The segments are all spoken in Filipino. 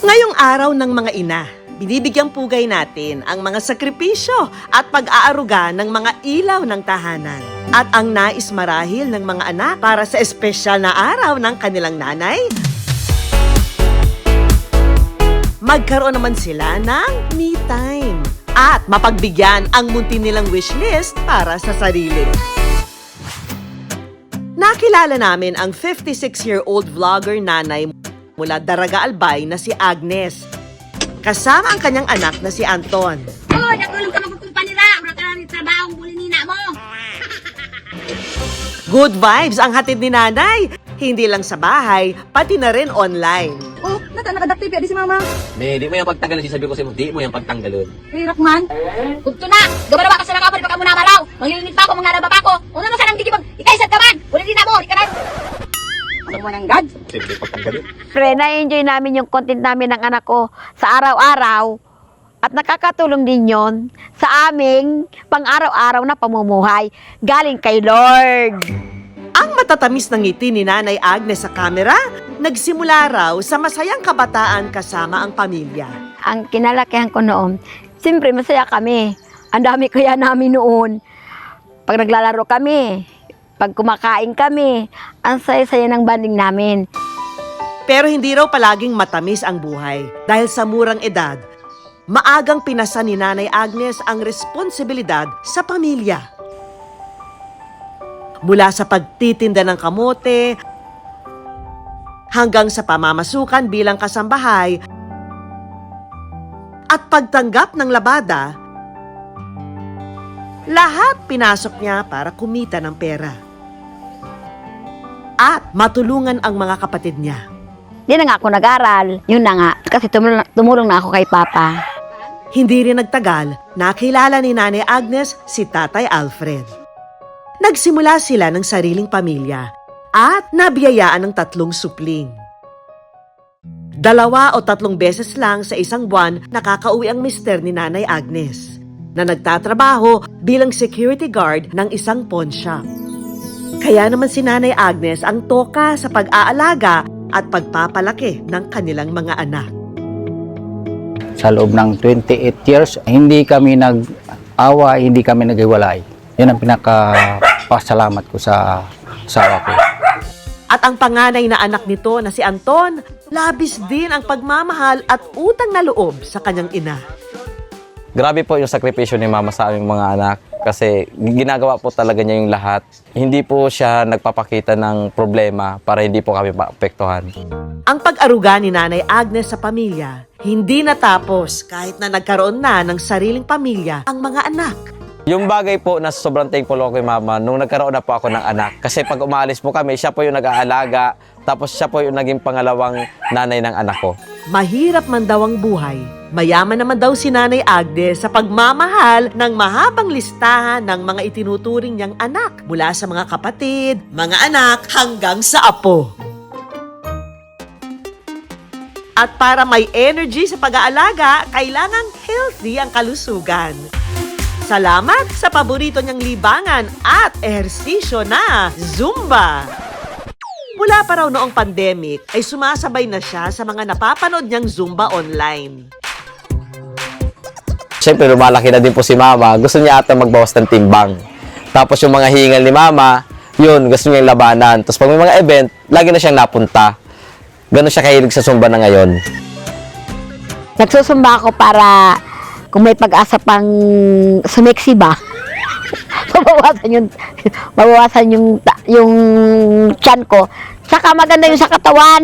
Ngayong araw ng mga ina, binibigyang pugay natin ang mga sakripisyo at pag-aaruga ng mga ilaw ng tahanan. At ang nais marahil ng mga anak para sa espesyal na araw ng kanilang nanay, magkaroon naman sila ng me time at mapagbigyan ang munti nilang wishlist para sa sarili. Nakilala namin ang 56-year-old vlogger nanay mula Daraga Albay na si Agnes, kasama ang kanyang anak na si Anton. Oh, nagulong ka magkukumpanira. Wala ka na trabaho ang bulinina mo. Good vibes ang hatid ni nanay, hindi lang sa bahay, pati na rin online. Oh, nakadakti pa di si mama. Di mo yung pagtanggalon, sisabi ko sa'yo, di mo yung pagtanggalon. Hirap man. Kugto na. Gabara ba ka sa nakapal pagka mo namalaw. Mangilinit pa ako, mga naba pa ako. Una na sanang digibag. Ikaisat ka man. Bulinina mo. Di ka na. Ano mo ng God? Siyempre pagtanggalon. Pre, na-enjoy namin yung content namin ng anak ko sa araw-araw at nakakatulong din yon sa aming pang-araw-araw na pamumuhay galing kay Lord. Ang matatamis ng ngiti ni Nanay Agnes sa kamera, nagsimula raw sa masayang kabataan kasama ang pamilya. Ang kinalakihan ko noon, siyempre masaya kami. Ang dami kaya namin noon. Pag naglalaro kami, pag kumakain kami, ang saya-saya ng banding namin. Pero hindi raw palaging matamis ang buhay dahil sa murang edad, maagang pinasa ni Nanay Agnes ang responsibilidad sa pamilya. Mula sa pagtitinda ng kamote, hanggang sa pamamasukan bilang kasambahay, at pagtanggap ng labada, lahat pinasok niya para kumita ng pera. At matulungan ang mga kapatid niya. Di na nga ako nag-aral. Yun na nga, kasi tumulong na ako kay Papa. Hindi rin nagtagal, nakilala ni Nanay Agnes si Tatay Alfred. Nagsimula sila ng sariling pamilya at nabiyayaan ng 3 supling. 2 o 3 beses lang sa isang buwan nakakauwi ang mister ni Nanay Agnes na nagtatrabaho bilang security guard ng isang pawn shop. Kaya naman si Nanay Agnes ang toka sa pag-aalaga at pagpapalaki ng kanilang mga anak. Sa loob ng 28 years, hindi kami nag-awa, hindi kami naghiwalay. Yan ang pinaka-pasalamat ko sa asawa ko. At ang panganay na anak nito na si Anton, labis din ang pagmamahal at utang na loob sa kanyang ina. Grabe po yung sakripisyo ni mama sa aming mga anak kasi ginagawa po talaga niya yung lahat. Hindi po siya nagpapakita ng problema para hindi po kami maapektuhan. Ang pag-aruga ni Nanay Agnes sa pamilya, hindi natapos kahit na nagkaroon na ng sariling pamilya ang mga anak. Yung bagay po na sobrang thankful ako kay mama nung nagkaroon na po ako ng anak. Kasi pag umalis po kami, siya po yung nag-aalaga, tapos siya po yung naging pangalawang nanay ng anak ko. Mahirap man daw ang buhay, mayaman naman daw si Nanay Agnes sa pagmamahal ng mahabang listahan ng mga itinuturing niyang anak mula sa mga kapatid, mga anak hanggang sa apo. At para may energy sa pag-aalaga, kailangang healthy ang kalusugan. Salamat sa paborito niyang libangan at ehersisyo na Zumba. Mula pa raw noong pandemic ay sumasabay na siya sa mga napapanood niyang Zumba online. Siyempre, lumalaki na din po si mama. Gusto niya ata magbawas ng timbang. Tapos yung mga hingal ni mama, yun, gusto niya yung labanan. Tapos pag may mga event, lagi na siyang napunta. Ganun siya kahilig sa Zumba na ngayon. Nagsusumba ako para kung may pag-asa pang sumeksi ba, mabawasan yung tiyan ko. Saka maganda yung sa katawan.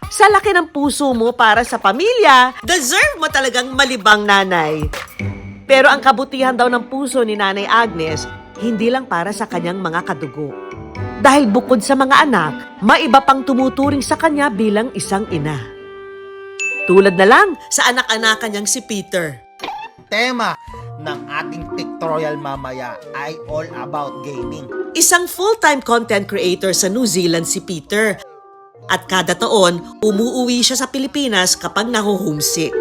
Sa laki ng puso mo para sa pamilya, deserve mo talagang malibang nanay. Pero ang kabutihan daw ng puso ni Nanay Agnes, hindi lang para sa kanyang mga kadugo. Dahil bukod sa mga anak, may iba pang tumuturing sa kanya bilang isang ina. Tulad na lang sa anak-anakan niyang si Peter. Tema ng ating pictorial mamaya ay all about gaming. Isang full-time content creator sa New Zealand si Peter. At kada taon, umuuwi siya sa Pilipinas kapag naho-homesick.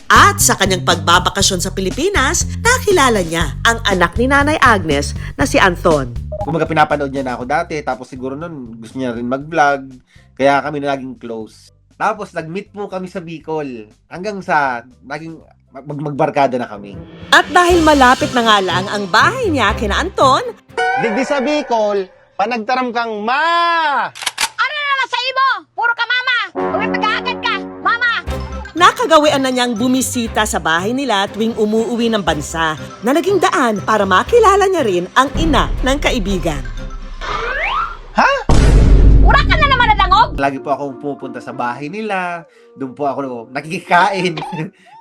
At sa kanyang pagbabakasyon sa Pilipinas, nakilala niya ang anak ni Nanay Agnes na si Anton. Kumbaga pinapanood niya na ako dati, tapos siguro nun gusto niya rin mag-vlog, kaya kami na naging close. Tapos nag-meet po kami sa Bicol, hanggang sa naging magbarkada na kami. At dahil malapit na nga lang ang bahay niya kina Anton, Digdi sa Bicol, panagtaram kang ma! Ano na naman sa imo? Puro ka mama! Huwag may pag-aagad ka! Mama! nakagawian na niyang bumisita sa bahay nila tuwing umuuwi ng bansa na naging daan para makilala niya rin ang ina ng kaibigan. Ura ka na naman na dangog! Lagi po akong pumupunta sa bahay nila, doon po ako nakikikain.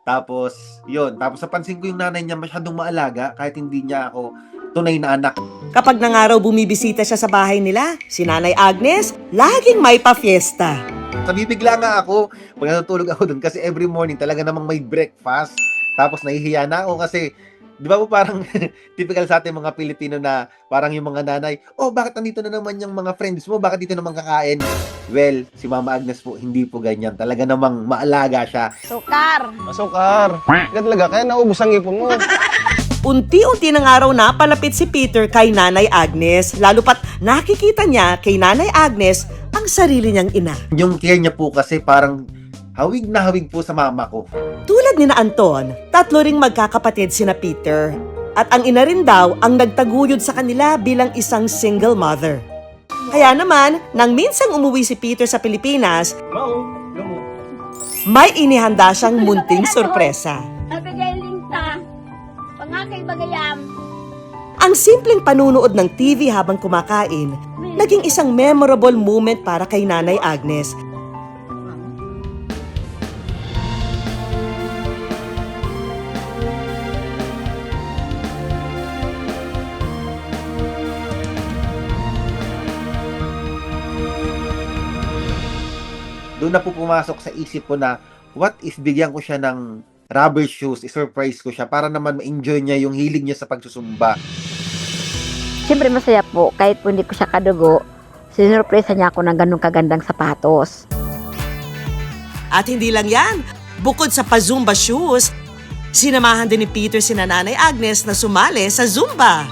Tapos, yun. Tapos napansin ko yung nanay niya masyadong maalaga kahit hindi niya ako tunay na anak. Kapag nangaraw bumibisita siya sa bahay nila, si Nanay Agnes, laging may pa-fiesta. Nabibigla nga ako pag natutulog ako doon kasi every morning talaga namang may breakfast. Tapos nahihiya na ako kasi, di ba po parang typical sa ating mga Pilipino na parang yung mga nanay, oh bakit nandito na naman yung mga friends mo? Bakit dito naman kakain? Well, si Mama Agnes po, hindi po ganyan. Talaga namang maalaga siya. Sukar! Masukar. Kaya talaga, kaya naubos ang ipon mo. Unti-unti ng araw na palapit si Peter kay Nanay Agnes, lalo pat nakikita niya kay Nanay Agnes ang sarili niyang ina. Yung care niya po kasi parang hawig na hawig po sa mama ko. Tulad ni na Anton, 3 ring magkakapatid sina Peter. At ang ina rin daw ang nagtaguyod sa kanila bilang isang single mother. Kaya naman, nang minsang umuwi si Peter sa Pilipinas, may inihanda siyang munting sorpresa. Nabigay linta. Pangakay bagayam. Ang simpleng panunood ng TV habang kumakain, naging isang memorable moment para kay Nanay Agnes. Doon na po pumasok sa isip ko na what if bigyan ko siya ng rubber shoes, i-surprise ko siya para naman ma-enjoy niya yung hilig niya sa pagsusumba. Siyempre masaya po, kahit po hindi ko siya kadugo, sinurpresa niya ako ng ganong kagandang sapatos. At hindi lang yan, bukod sa pa-Zumba shoes, sinamahan din ni Peter si Nanay Agnes na sumali sa Zumba.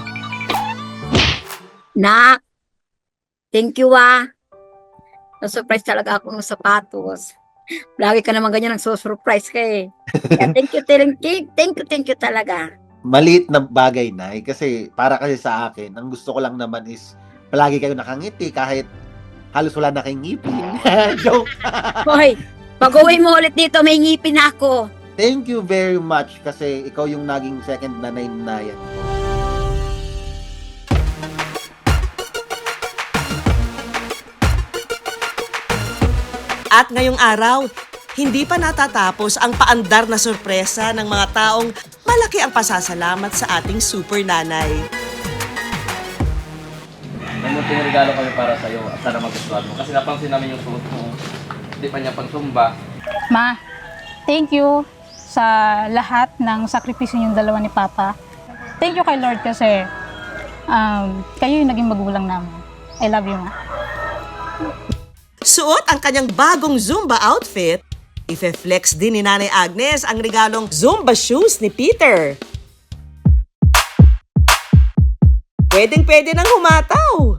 Nak, thank you Na-surprise talaga ako ng sapatos. Lagi ka naman ganyan nagsusurprise ka eh. Kaya thank you talaga. Maliit na bagay na kasi para kasi sa akin, ang gusto ko lang naman is palagi kayo nakangiti kahit halos wala na kayong ngipin. Joke! Hoy, pag-uwi mo ulit dito, may ngipin ako. Thank you very much kasi ikaw yung naging second nanay na yan. At ngayong araw, hindi pa natatapos ang paandar na sorpresa ng mga taong malaki ang pasasalamat sa ating super nanay. May munting regalo kami para sa'yo at sana magustuhan mo. Kasi napansin namin yung suot mo. Hindi pa niya pang sumba. Ma, thank you sa lahat ng sakripisyo yung dalawa ni Papa. Thank you kay Lord kasi kayo yung naging magulang namin. I love you, Ma. Suot ang kanyang bagong Zumba outfit, ife-flex din ni Nanay Agnes ang regalong Zumba shoes ni Peter. Pwedeng-pwede nang humataw.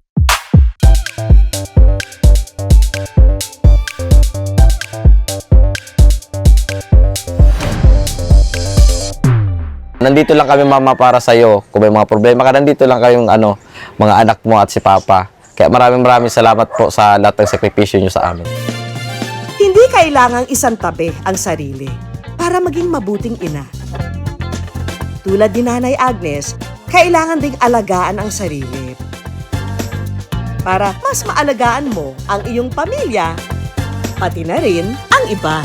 Nandito lang kami mama para sa'yo. Kung may mga problema ka, nandito lang kayong mga anak mo at si Papa. Kaya maraming salamat po sa lahat ng sakripisyo niyo sa amin. Hindi kailangang isang tabi ang sarili para maging mabuting ina. Tulad ni Nanay Agnes, kailangan ding alagaan ang sarili para mas maalagaan mo ang iyong pamilya, pati na rin ang iba.